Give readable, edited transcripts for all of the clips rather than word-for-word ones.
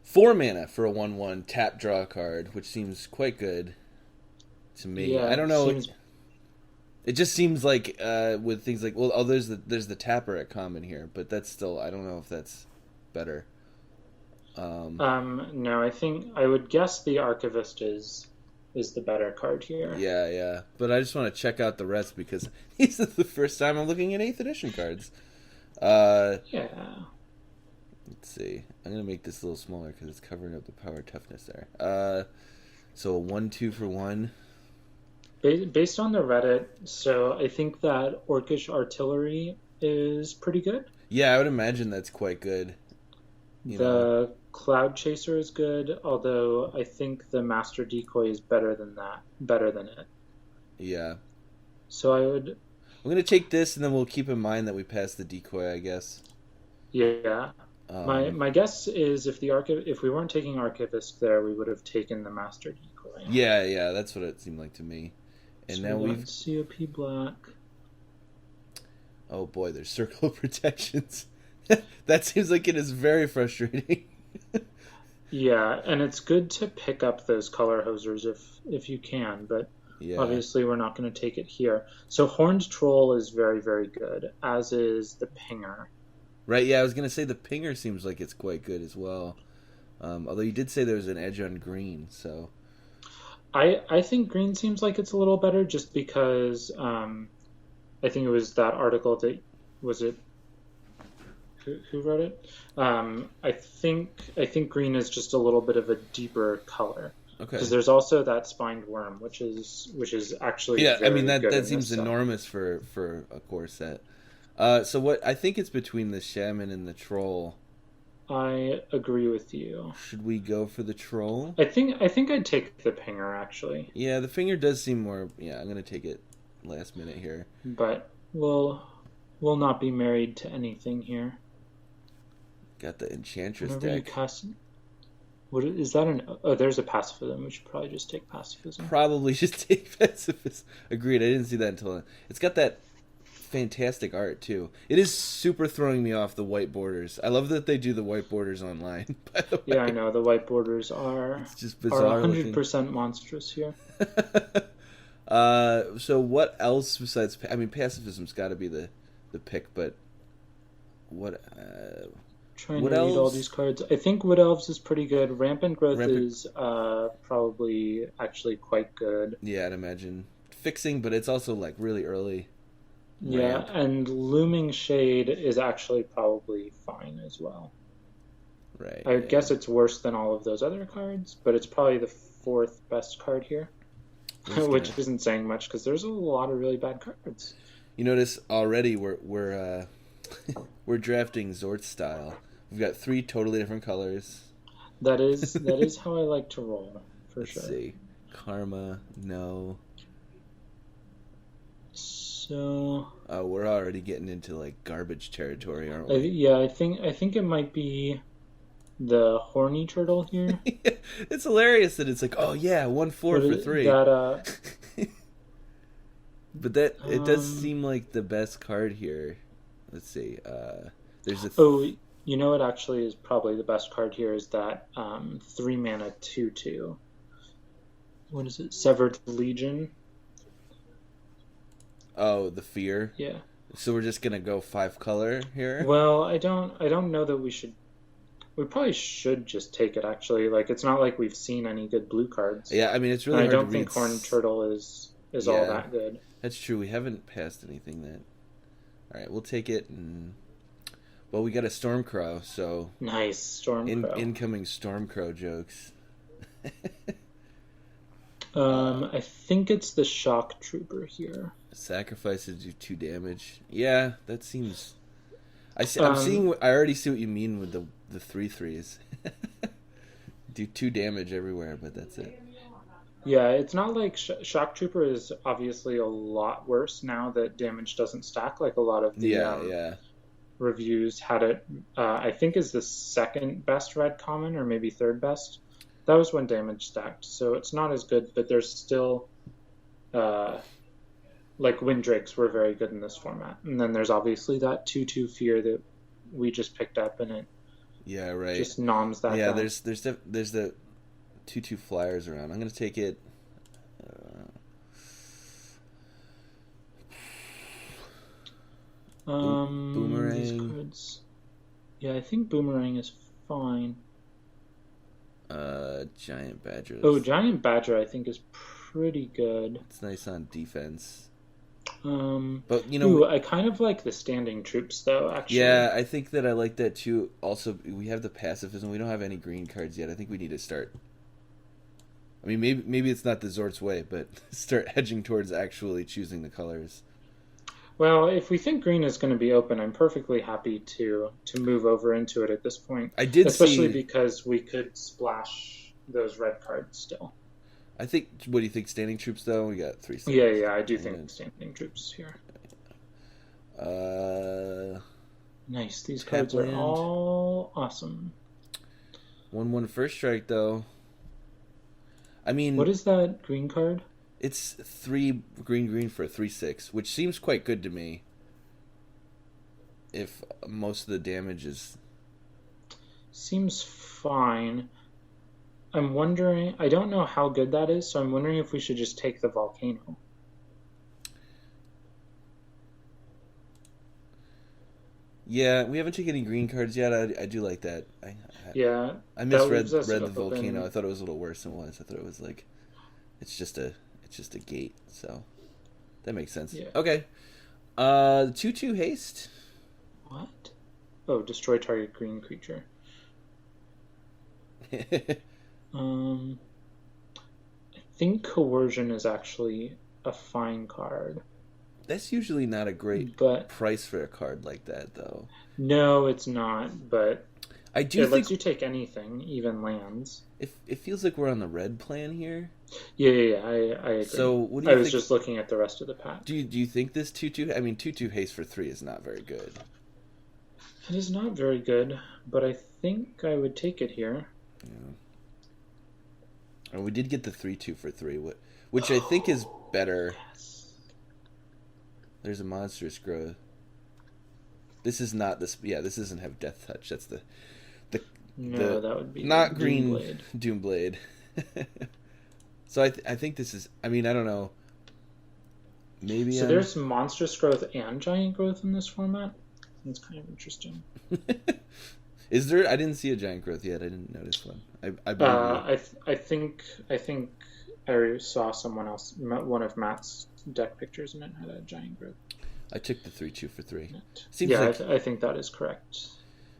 4 mana for a 1/1 tap draw card, which seems quite good to me. I Yeah, don't know. seems. It just seems like with things like, well, oh, there's the tapper at common here, but that's still, I don't know if that's better. Um, No, I think I would guess the Archivist is the better card here. yeah, yeah, but I just want to check out the rest because this is the first time I'm looking at 8th edition cards. Uh, Yeah. let's see. I'm gonna make this a little smaller because it's covering up the power toughness there. So a 1/2 for 1. Based on the Reddit, so I think that Orcish Artillery is pretty good. Yeah, I would imagine that's quite good. You know. The Cloud Chaser is good, although I think the Master Decoy is better than it. Yeah. So I would, I'm gonna take this, and then we'll keep in mind that we passed the decoy, I guess. yeah. My Um, my guess is if we weren't taking Archivist there, we would have taken the Master Decoy. yeah, yeah, that's what it seemed like to me. And So now we got we've, COP Black. oh boy, there's circle of protections. That seems like it is very frustrating. Yeah, and it's good to pick up those color hosers if you can, but Yeah. obviously we're not going to take it here. So Horned Troll is very, very good, as is the Pinger. Right, yeah, I was gonna say the pinger seems like it's quite good as well. Although you did say there was an edge on green, so I think green seems like it's a little better just because I think it was that article that was it who wrote it? I think green is just a little bit of a deeper color because okay. there's also that spined worm, which is actually Yeah, I mean very that good that in this seems set. enormous for a core set. So what I think it's between the shaman and the troll. I agree with you. Should we go for the troll? I think I'd take the pinger actually, Yeah, the finger does seem more. Yeah, I'm gonna take it last minute here. but we'll not be married to anything here. Got the enchantress Whenever you deck. cast, what is that? Oh, there's a pacifism. We should probably just take pacifism. Probably just take pacifist. Agreed. I didn't see that until it's got that fantastic art too. It is super throwing me off the white borders. I love that they do the white borders online. By the Yeah, I way, know the white borders are it's just are bizarre looking. 100% monstrous here. So what else besides? I mean, pacifism's got to be the pick, but what? Trying Wood to read all these elves, cards. I think Wood Elves is pretty good. Rampant Growth rampant. is probably actually quite good. Yeah, I'd imagine fixing, but it's also like really early Yeah, ramp. and Looming Shade is actually probably fine as well. Right. I Yeah. guess it's worse than all of those other cards, but it's probably the fourth best card here, We're just which gonna. isn't saying much because there's a lot of really bad cards. You notice already we're we're drafting Zort style. We've got 3 totally different colors. That is how I like to roll for Let's sure. see. Karma, no. So Oh, we're already getting into like garbage territory, aren't we? yeah, I think it might be the horny turtle here. It's hilarious that it's like, oh yeah, 1/4 What for is 3. that? But that it does Um. seem like the best card here. Let's see. There's a Oh, you know what? Actually, is probably the best card here is that 3 mana 2/2. What is it? Severed Legion. oh, the fear. Yeah. So we're just gonna go 5 color here. Well, I don't know that we should. We probably should just take it. Actually, like it's not like we've seen any good blue cards, Yeah, I mean it's and really I hard to don't read. think Horned Turtle is all Yeah, that good. that's true. We haven't passed anything that. All right, we'll take it. And well, we got a Stormcrow, so Nice Stormcrow. incoming Stormcrow jokes. I think it's the Shock Trooper here. Sacrifices do 2 damage. Yeah, that seems. I'm Um, seeing. I already see what you mean with the 3/3s. Do 2 damage everywhere, but that's it. yeah, it's not like Shock Trooper is obviously a lot worse now that damage doesn't stack. Like a lot of the Yeah, yeah. reviews had it. I think is the second best red common or maybe third best. That was when damage stacked, so it's not as good. But there's still uh, like Windrakes were very good in this format, and then there's obviously that 2/2 fear that we just picked up, and Yeah, right. Just noms that Yeah, guy. there's the 2/2 flyers around. I'm gonna take it. Uh, These Boomerang. cards. Yeah, I think Boomerang is fine. Giant Badger. Oh, Giant Badger I think is pretty good. It's nice on defense. Um, But ooh, I kind of like the standing troops though, actually. yeah, I think that I like that too. Also, we have the pacifism. We don't have any green cards yet. I think we need to start. I mean, maybe it's not the Zort's way, but start hedging towards actually choosing the colors. Well, if we think green is going to be open, I'm perfectly happy to move over into it at this point, I did especially see. because we could splash those red cards still. I think. What do you think? Standing troops, though. We got 3 Yeah, seconds. yeah, I do I'm think standing troops here. gonna. Nice. These Tap cards are land. all awesome. 1/1 first strike, though. I mean, What is that green card? it's 3 green for a 3/6, which seems quite good to me. If most of the damage is. Seems fine. I'm wondering, I don't know how good that is, so I'm wondering if we should just take the volcano. Yeah, we haven't taken any green cards yet. I do like that. Yeah, I that misread leaves us the open. volcano. I thought it was a little worse than it was. I thought it was like it's just a gate. So that makes sense. Yeah. Okay. 2/2 haste. What? Oh, destroy target green creature. Um, I think coercion is actually a fine card, That's usually not a great but price for a card like that, though. no, it's not. But I do it think lets you take anything, even lands. it feels like we're on the red plan here. Yeah, I agree. So what do I you was think? just looking at the rest of the pack. Do you think this 2/2? I mean, 2/2 haste for 3 is not very good. It is not very good, but I think I would take it here. Yeah. And we did get the 3/2 for 3, which I think is better. Yes. There's a monstrous growth. This is not this. Yeah, this doesn't have death touch. That's the No, that would be not green Doomblade. Doomblade. So I think this is. I mean, I don't know. Maybe So there's monstrous growth and giant growth in this format. That's kind of interesting. Is there? I didn't see a giant growth yet. I didn't notice one. I believe you. I think I saw someone else, one of Matt's deck pictures, and it had a giant growth. I took the 3/2 for 3. It. Seems Yeah, like I think that is correct.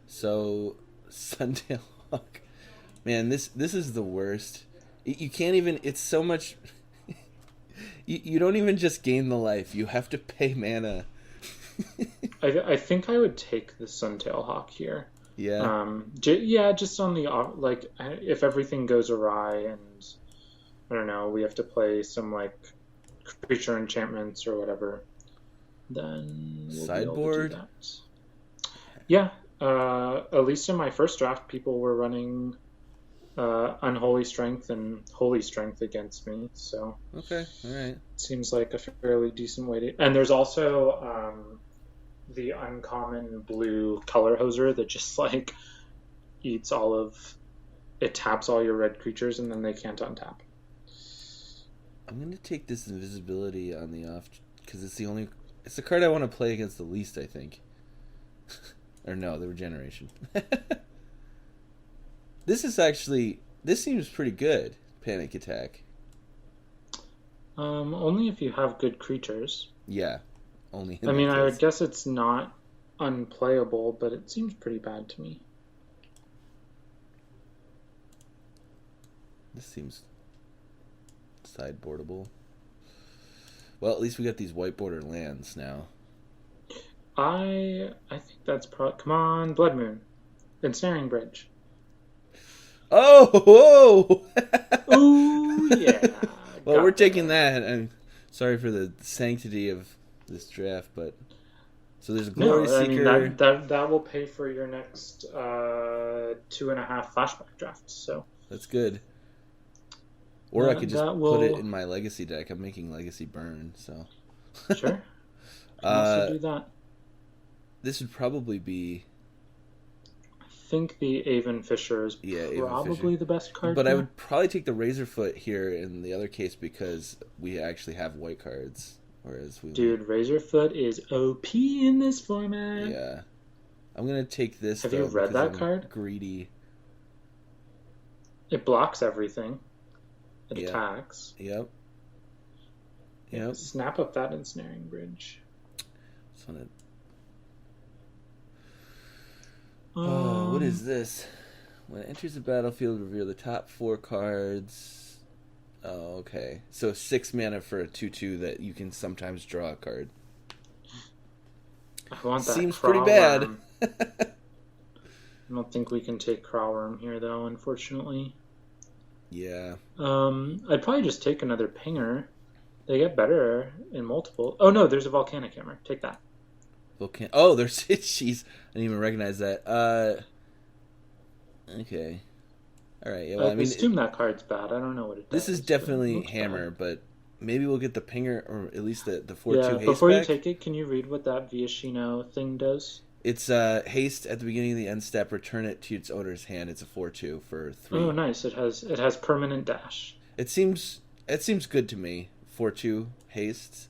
so. Suntail Hawk, man, this is the worst. You can't even. It's so much. You don't even just gain the life. You have to pay mana. I think I would take the Suntail Hawk here. Yeah. Yeah, just on the like, if everything goes awry and I don't know, we have to play some like creature enchantments or whatever, then we'll Sideboard. be able to do that. Yeah, at least in my first draft, people were running Unholy Strength and Holy Strength against me, so Okay. All right. seems like a fairly decent way to. And there's also the uncommon blue color hoser that just like eats all of it, taps all your red creatures, and then they can't untap. I'm gonna take this invisibility on the off because it's the card I want to play against the least. I think. Or no, the regeneration. This seems pretty good. Panic Attack. Only if you have good creatures. Yeah, only. I mean, I would guess it's not unplayable, but it seems pretty bad to me. This seems sideboardable. Well, at least we got these white border lands now. I think that's come on, Blood Moon, Ensnaring Bridge. Oh, whoa! Ooh, yeah. Well, we're taking that. I'm sorry for the sanctity of this draft, but so there's a Glory No, I Seeker. mean that will pay for your next 2.5 flashback drafts. So that's good. Or I could just that will... put it in my legacy deck. I'm making legacy burn, so sure. Also do that. This would probably be. I think the Avon Fisher is Avon probably Fisher. the best card. But here. I would probably take the Razorfoot here in the other case because we actually have white cards, whereas we. Dude, Razorfoot is OP in this format. Yeah, I'm gonna take this. Have you read that card? Greedy. It blocks everything. It attacks. Yep. Snap up that ensnaring bridge. What is this? When it enters the battlefield, reveal the top 4 cards. Oh, okay. So 6 mana for a 2/2 that you can sometimes draw a card. I want that. Seems pretty bad. I don't think we can take Crawworm here, though, unfortunately. Yeah. I'd probably just take another Pinger. They get better in multiple. Oh, no, there's a Volcanic Hammer. Take that. Oh, there's... Jeez. I didn't even recognize that. Okay. All right. Yeah, well, I assume that card's bad. I don't know what it does. This is definitely Hammer, but maybe we'll get the Pinger, or at least the 4/2 haste before back. You take it, can you read what that Viashino thing does? It's haste at the beginning of the end step. Return it to its owner's hand. It's a 4/2 for 3. Oh, nice! It has permanent dash. It seems good to me. 4/2 haste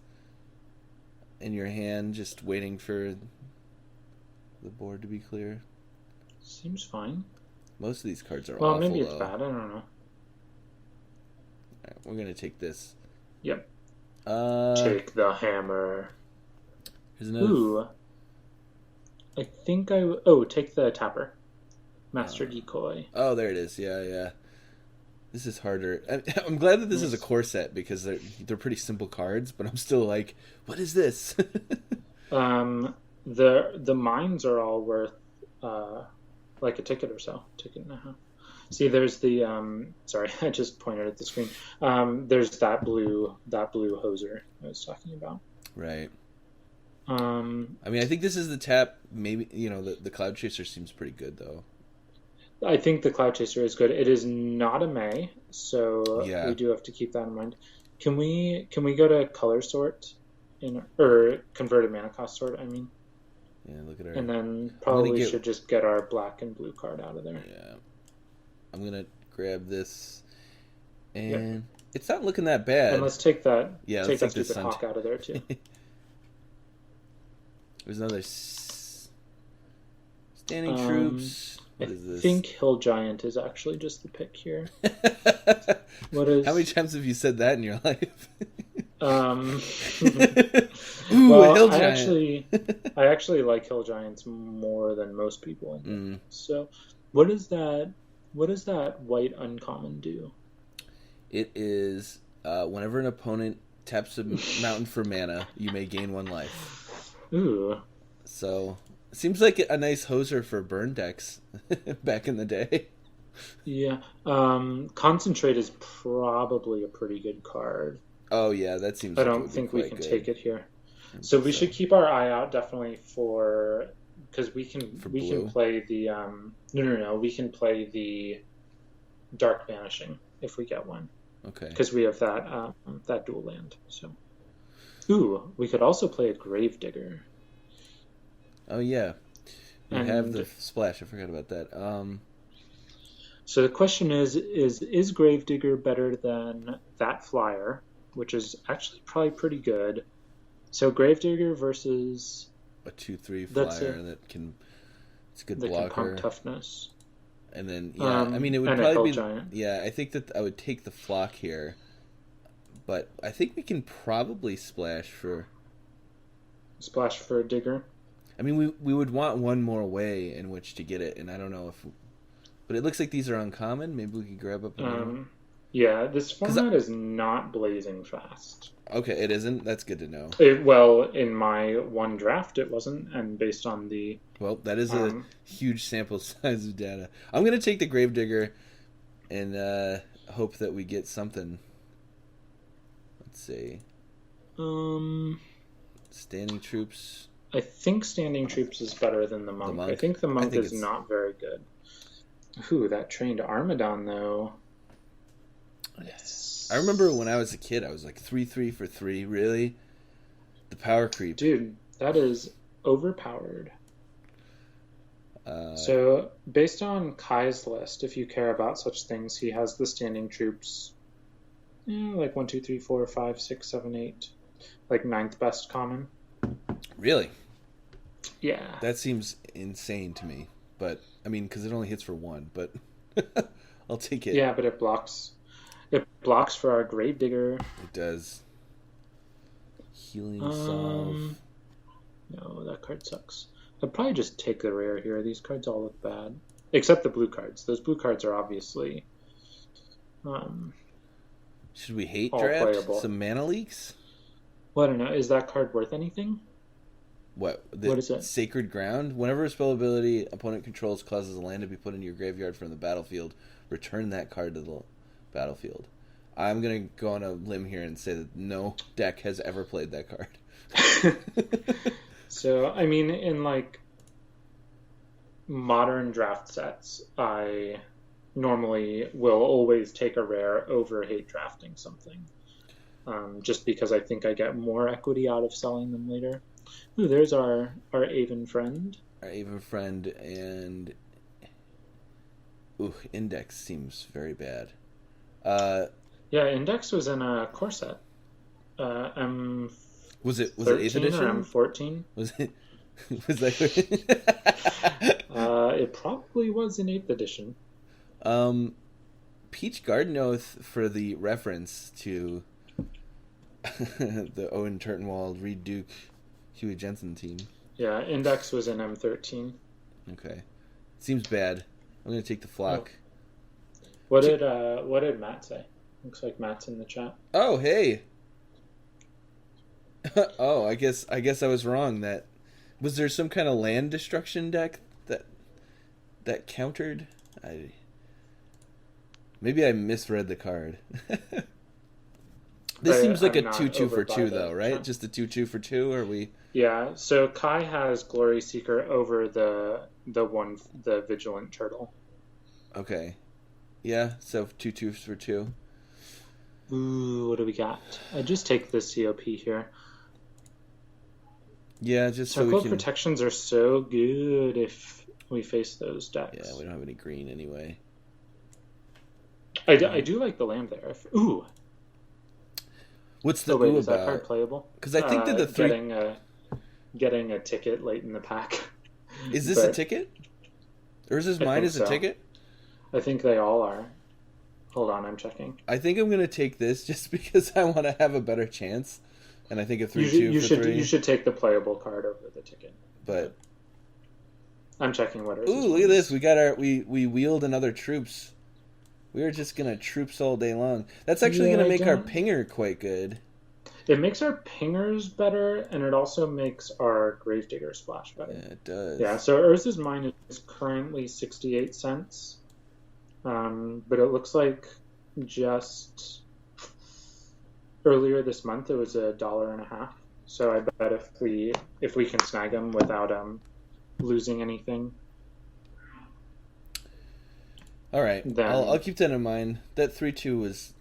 in your hand, just waiting for the board to be clear. Seems fine. Most of these cards are well, awful. Maybe it's bad. I don't know. All right, we're gonna take this. Yep. Take the hammer. Here's another. Ooh. I think take the tapper. Master Decoy. Oh, there it is. Yeah. This is harder. I'm glad that this is a core set because they're pretty simple cards, but I'm still like, what is this? The mines are all worth like a ticket or so. Ticket and a half. See, there's the sorry, I just pointed at the screen. There's that blue hoser I was talking about. Right. I mean, I think this is the tap. Maybe the Cloud Chaser seems pretty good though. I think the Cloud Chaser is good. It is not a May, so we do have to keep that in mind. Can we go to color sort or converted mana cost sort? I mean. Yeah, look at our. And then probably should just get our black and blue card out of there. Yeah. I'm gonna grab this, and it's not looking that bad. And let's take that. Yeah, take that stupid hawk out of there too. There's another standing troops. What is this? I think Hill Giant is actually just the pick here. How many times have you said that in your life? Well, Hill Giant. I actually like Hill Giants more than most people. So, what does that white uncommon do? It is whenever an opponent taps a mountain for mana, you may gain 1 life. Ooh. So, it seems like a nice hoser for burn decks back in the day. Yeah. Concentrate is probably a pretty good card. Oh yeah, that seems. I don't think we can take it here. So we should keep our eye out definitely for because we can play the no we can play the Dark Vanishing if we get one. Okay. Because we have that dual land. So. Ooh, we could also play a Gravedigger. Oh yeah, we have the splash. I forgot about that. So the question is Gravedigger better than that flyer, which is actually probably pretty good. So Gravedigger versus a 2/3 flyer that can. It's a good blocker. Can pump toughness. And then I mean it would probably be giant. Yeah, I think that I would take the flock here, but I think we can probably splash for a digger. I mean we would want one more way in which to get it, and I don't know if. But it looks like these are uncommon. Maybe we could grab up. Yeah, this format is not blazing fast. Okay, it isn't. That's good to know. Well, in my one draft, it wasn't, and based on the that is a huge sample size of data. I'm gonna take the Gravedigger, and hope that we get something. Let's see. Standing troops. I think standing troops is better than the monk. I think the monk is not very good. Ooh, that trained Armadon though. Yes. I remember when I was a kid, I was like 3/3 for 3. Really, the power creep, dude. That is overpowered. So, based on Kai's list, if you care about such things, he has the standing troops like 1, 2, 3, 4, 5, 6, 7, 8, like ninth best common. Really? Yeah. That seems insane to me. But, I mean, because it only hits for 1, but I'll take it. Yeah, but it blocks. It blocks for our Gravedigger. It does. Healing Salve. No, that card sucks. I'd probably just take the rare here. These cards all look bad. Except the blue cards. Those blue cards are obviously Should we hate all draft playable. some mana leaks? Well, I don't know. Is that card worth anything? What is it? Sacred Ground? Whenever a spell ability opponent controls causes a land to be put into your graveyard from the battlefield, return that card to the battlefield. I'm going to go on a limb here and say that no deck has ever played that card. So, I mean, in like modern draft sets, I normally will always take a rare over hate drafting something. Just because I think I get more equity out of selling them later. Ooh, there's our Aven friend. Our Aven friend, and Index seems very bad. Yeah, Index was in a core set. M was it 8th 13 edition? or M14? Was that it probably was in 8th edition. Peach Garden Oath, for the reference to the Owen Turtenwald, Reed Duke, Huey Jensen team. Yeah, Index was in M13. Okay. Seems bad. I'm going to take the flock. Oh. What did Matt say? Looks like Matt's in the chat. Oh, hey. Oh, I guess I was wrong. That was there some kind of land destruction deck that countered? Maybe I misread the card. This seems like a 2/2 for 2 though, right? Chat. Just a 2/2 for 2, or we? Yeah. So Kai has Glory Seeker over the Vigilant Turtle. Okay. Yeah. So 2/2 for 2. Ooh, what do we got? I just take the COP here. Yeah, just Circle so we of can... Protections are so good if we face those decks. Yeah, we don't have any green anyway. I do like the land there. Ooh. What's the ooh is about? That card playable? Because I think that the three... Getting a ticket late in the pack. Is this a ticket? Or is this mine as a ticket? I think they all are. Hold on, I'm checking. I think I'm going to take this just because I want to have a better chance. And I think a 3/2 for 3. You should take the playable card over the ticket. But I'm checking what. Ooh, look at this! We got we wheeled another troops. We are just gonna troops all day long. That's actually gonna make our pinger quite good. It makes our pingers better, and it also makes our Gravedigger splash better. Yeah, it does. Yeah. So Urza's mine is currently 68 cents, but it looks like just earlier this month it was $1.50. So I bet if we can snag them without losing anything. All right, then... I'll keep that in mind. That 3/2 was,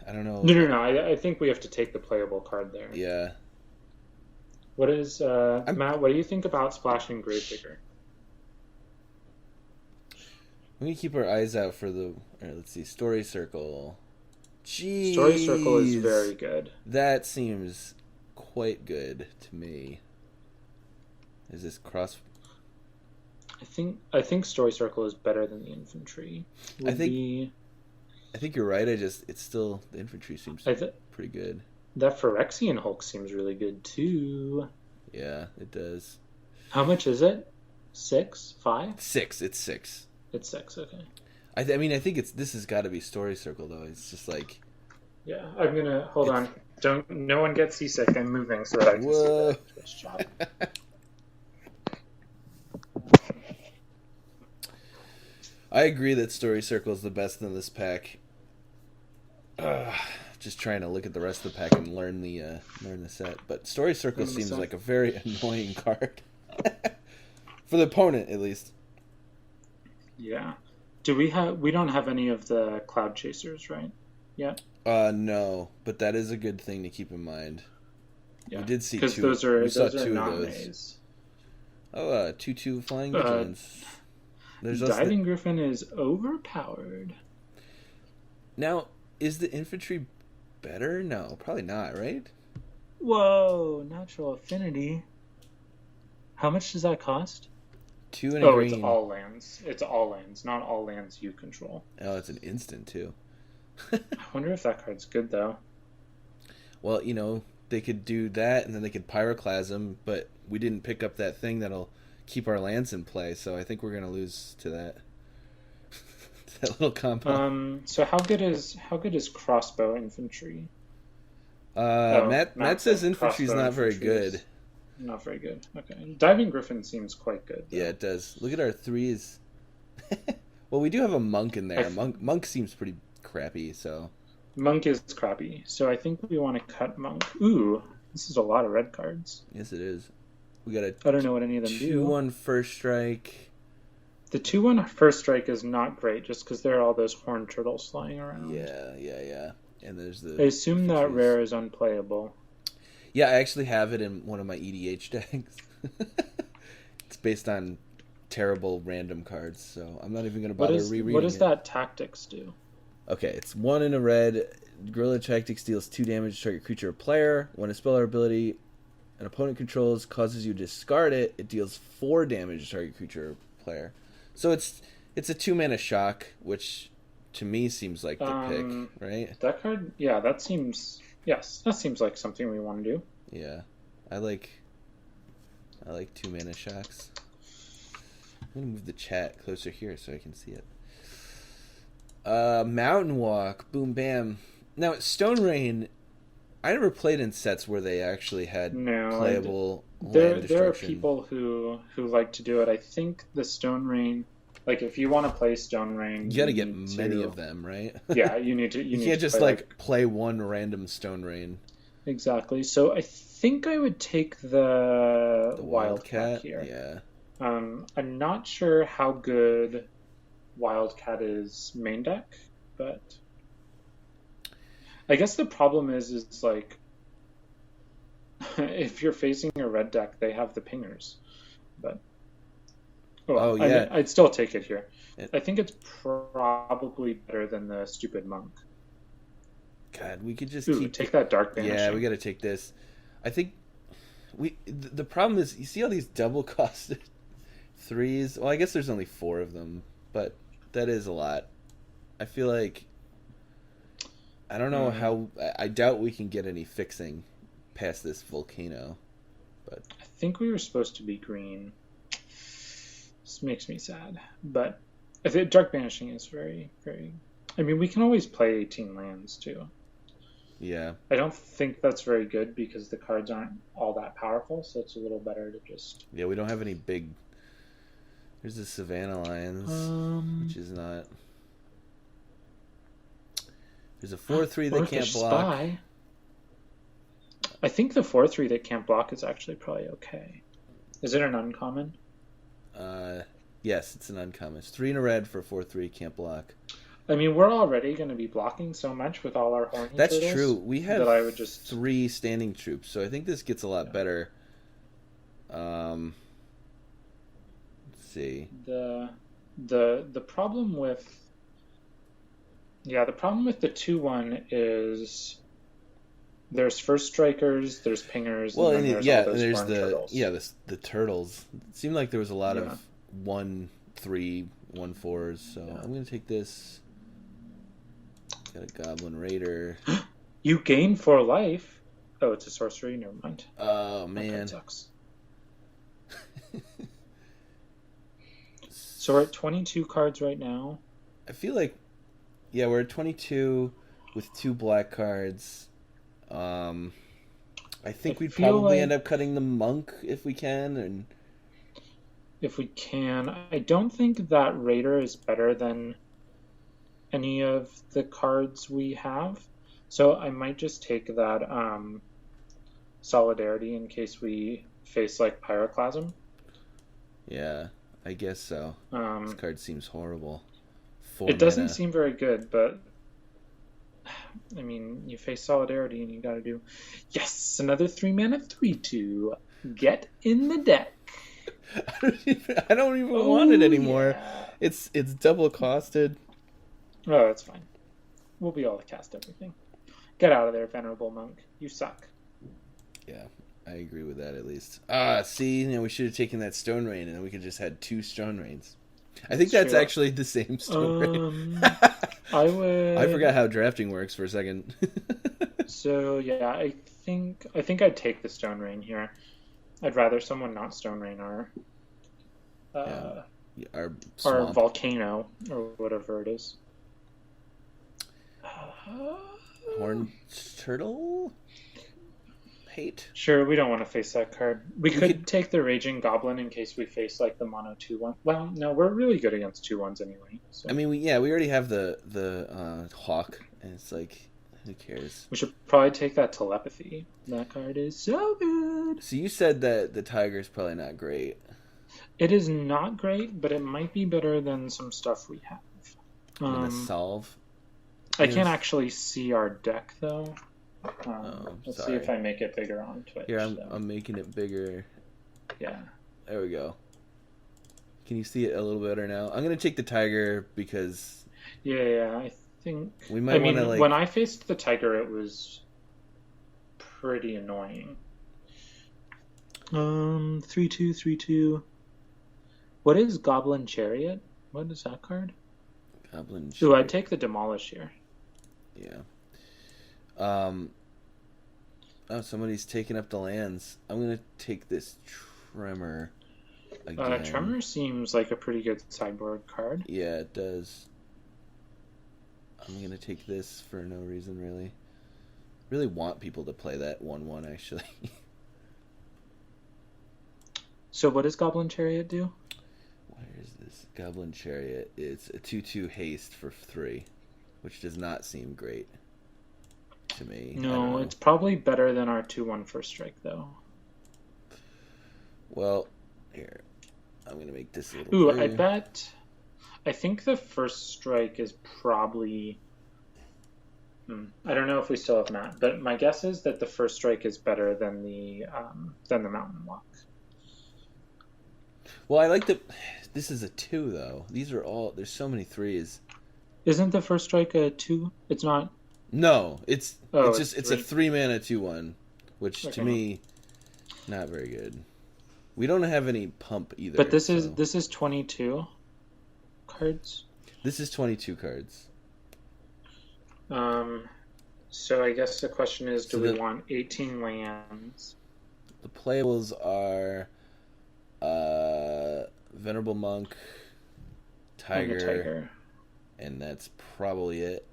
I don't know. No. I think we have to take the playable card there. Yeah. What is Matt? What do you think about splashing Gravedigger? We need to keep our eyes out for the. All right, let's see. Story Circle. Jeez. Story Circle is very good. That seems quite good to me. Is this cross? I think Story Circle is better than the infantry. I think you're right. It's still the infantry seems pretty good. That Phyrexian Hulk seems really good too. Yeah, it does. How much is it? 6? 5? 6. It's 6. It's 6. Okay. I mean, I think this has got to be Story Circle though. It's just like. Yeah, I'm gonna hold on. No one get seasick. I'm moving so that I can see the Twitch chat. I agree that Story Circle is the best in this pack. Just trying to look at the rest of the pack and learn the set. But Story Circle seems like a very annoying card. For the opponent, at least. Yeah. We don't have any of the Cloud Chasers, right? Yeah. No, but that is a good thing to keep in mind. Yeah. We did see 'cause two. Those are two of non those. maze. Oh, 2/2 Flying Vigilance. There's also Diving Griffin is overpowered. Now, is the infantry better? No, probably not, right? Whoa, natural affinity. How much does that cost? 2 and a green. It's all lands. It's all lands, not all lands you control. Oh, it's an instant too. I wonder if that card's good though. Well, they could do that, and then they could Pyroclasm, but we didn't pick up that thing that'll keep our lands in play, so I think we're gonna lose to that. That little combo. So how good is crossbow infantry? Matt says infantry's not very good. Not very good. Okay. Diving Griffin seems quite good, though. Yeah, it does. Look at our threes. Well, we do have a monk in there. Monk seems pretty crappy, so. Monk is crappy, so I think we want to cut Monk. Ooh, this is a lot of red cards. Yes, it is. We got a I don't know what any of them do. 2/1 first strike. The 2/1 first strike is not great, just because there are all those horned turtles flying around. Yeah. And there's the. I assume that rare is unplayable. Yeah, I actually have it in one of my EDH decks. It's based on terrible random cards, so I'm not even going to bother rereading it. What does that tactics do? Okay, it's 1 in a red. Guerrilla Tactics deals 2 damage to target creature or player. When a spell or ability an opponent controls causes you to discard it, it deals 4 damage to target creature or player. So it's a 2-mana shock, which to me seems like the pick, right? That card, that seems like something we want to do. Yeah, I like 2-mana shocks. I'm gonna move the chat closer here so I can see it. Mountain Walk, boom bam. Now Stone Rain, I never played in sets where they actually had playable land destruction. There are people who like to do it. I think the Stone Rain, like if you want to play Stone Rain, you got to get many of them, right? Yeah, you need to. You can't just play one random Stone Rain. Exactly. So I think I would take the Wildcat here. Yeah. I'm not sure how good Wildcat is main deck, but I guess the problem is like if you're facing a red deck, they have the pingers. But I'd still take it here. I think it's probably better than the stupid monk. God, we could just take that dark banishing. Yeah, we got to take this. I think the problem is you see all these double costed 3s. Well, I guess there's only 4 of them, but that is a lot. I feel like I don't know how. I doubt we can get any fixing past this volcano. But I think we were supposed to be green. This makes me sad, but I think dark banishing is very, very. I mean, we can always play 18 lands too. Yeah. I don't think that's very good because the cards aren't all that powerful, so it's a little better to just. Yeah, we don't have any big. There's the Savannah Lions, which is not. There's a 4/3 that can't block. Spy. I think the 4/3 that can't block is actually probably okay. Is it an uncommon? Yes, it's an uncommon. It's 3 in a red for 4/3 can't block. I mean, we're already going to be blocking so much with all our horny That's turtles true. We have that I would just 3 standing troops, so I think this gets a lot better. Let's see. The problem with the 2/1 is there's first strikers, there's pingers, well, and then there's turtles. the turtles. It seemed like there was a lot of 1/3, 1/4s. So I'm gonna take this. Got a Goblin Raider. You gain 4 life. Oh, it's a sorcery. Never mind. Oh man, that sucks. So we're at 22 cards right now. I feel like, we're at 22 with 2 black cards. I think we'd probably end up cutting the monk if we can, and if we can. I don't think that Raider is better than any of the cards we have, so I might just take that Solidarity in case we face like Pyroclasm. Yeah, I guess so. This card seems horrible. It doesn't seem very good, but I mean, you face Solidarity and you gotta do... Yes! Another 3-mana 3/2. Get in the deck. I don't even want it anymore. Yeah. It's double costed. Oh, it's fine. We'll be able to cast everything. Get out of there, Venerable Monk. You suck. Yeah, I agree with that at least. See, we should have taken that Stone Rain, and then we could just had 2 Stone Rains. I think that's true. actually the same Stone Rain. I would. I forgot how drafting works for a second. So yeah, I think I'd take the Stone Rain here. I'd rather someone not Stone Rain our Our our swamp. volcano or whatever it is. Horned Turtle? Hate? Sure, we don't want to face that card. We could take the Raging Goblin in case we face like the mono 2/1. Well, no, we're really good against 2/1s anyway. So. I mean, we already have the Hawk, and it's like, who cares? We should probably take that Telepathy. That card is so good. So you said that the Tiger's probably not great. It is not great, but it might be better than some stuff we have. I'm gonna solve. I can't actually see our deck though. Let's sorry. see if I make it bigger on Twitch. Here, I'm making it bigger. Yeah. There we go. Can you see it a little better now? I'm gonna take the Tiger because Yeah, I think we might want to when I faced the Tiger, it was pretty annoying. 3/2, 3/2. What is Goblin Chariot? What is that card? Goblin Chariot. Ooh, I'd take the Demolish here. Yeah. Oh, somebody's taking up the lands. I'm gonna take this Tremor again. Tremor seems like a pretty good sideboard card. Yeah, it does. I'm gonna take this for no reason, really. Really want people to play that 1/1, actually. So what does Goblin Chariot do? Where is this? Goblin Chariot. It's a 2/2 haste for 3, which does not seem great to me. No, it's probably better than our 2/1 first strike, though. Well, here. I'm going to make this a little Ooh, bigger. I think the first strike is probably... I don't know if we still have Matt, but my guess is that the first strike is better than the Mountain Walk. Well, I like the... This is a 2, though. These are all... There's so many 3s. Isn't the first strike a 2? It's not... No, it's just it's a 3. 3-mana 2/1, which to me, not very good. We don't have any pump either. But this is 22 cards. This is 22 cards. So I guess the question is, do we want 18 lands? The playables are Venerable Monk, Tiger, and that's probably it.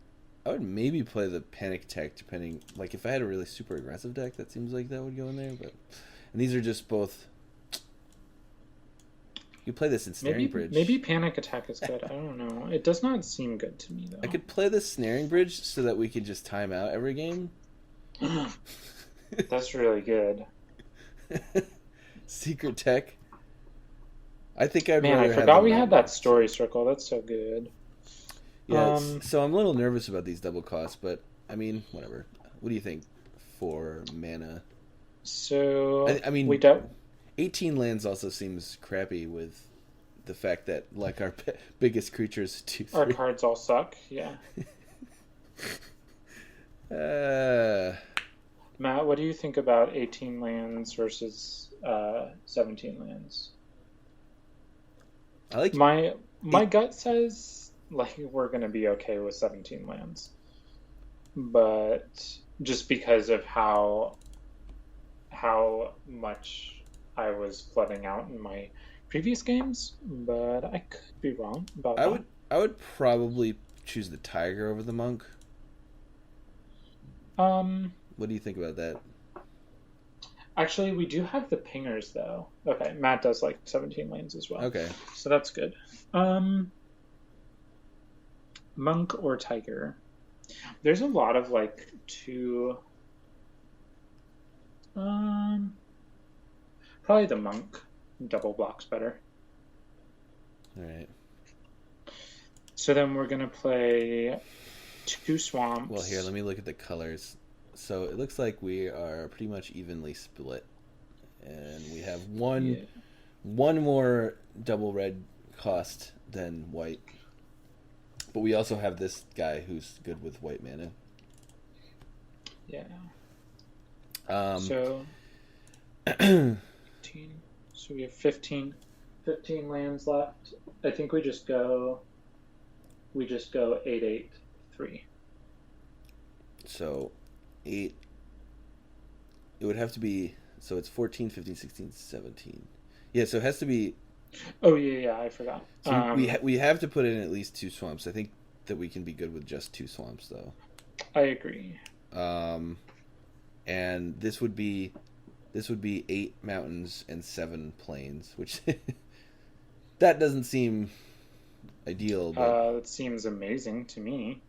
I would maybe play the Panic Tech, depending. Like, if I had a really super aggressive deck, that seems like that would go in there. And these are just both. You play this in Snaring Bridge. Maybe Panic Attack is good. I don't know. It does not seem good to me, though. I could play the Snaring Bridge so that we could just time out every game. That's really good. Secret Tech. I think I'd Man, I rather forgot have we had that Story Circle. That's so good. Yeah, so I'm a little nervous about these double costs, but I mean, whatever. What do you think for mana? So I mean, we don't. 18 lands also seems crappy with the fact that like our biggest creatures 2/3. Our cards all suck. Yeah. Matt, what do you think about 18 lands versus 17 lands? I like my gut says like we're gonna be okay with 17 lands, but just because of how much I was flooding out in my previous games, but I could be wrong about that. I would probably choose the Tiger over the Monk. What do you think about that? Actually, we do have the pingers though. Okay, Matt does like 17 lanes as well. Okay, so that's good. Monk or Tiger? There's a lot of like two. Probably the Monk. Double blocks better. all right. So then we're gonna play 2 swamps. Well, here, let me look at the colors. So it looks like we are pretty much evenly split, and we have one one more double red cost than white. But we also have this guy who's good with white mana. Yeah. Um, So 18. So we have 15 lands left. I think we just go 8-8-3. so 8. It would have to be, so it's 14, 15, 16, 17. Yeah, so it has to be. Oh yeah, I forgot. So we have to put in at least 2 swamps. I think that we can be good with just 2 swamps though. I agree. And this would be 8 mountains and 7 plains, which that doesn't seem ideal, but It seems amazing to me.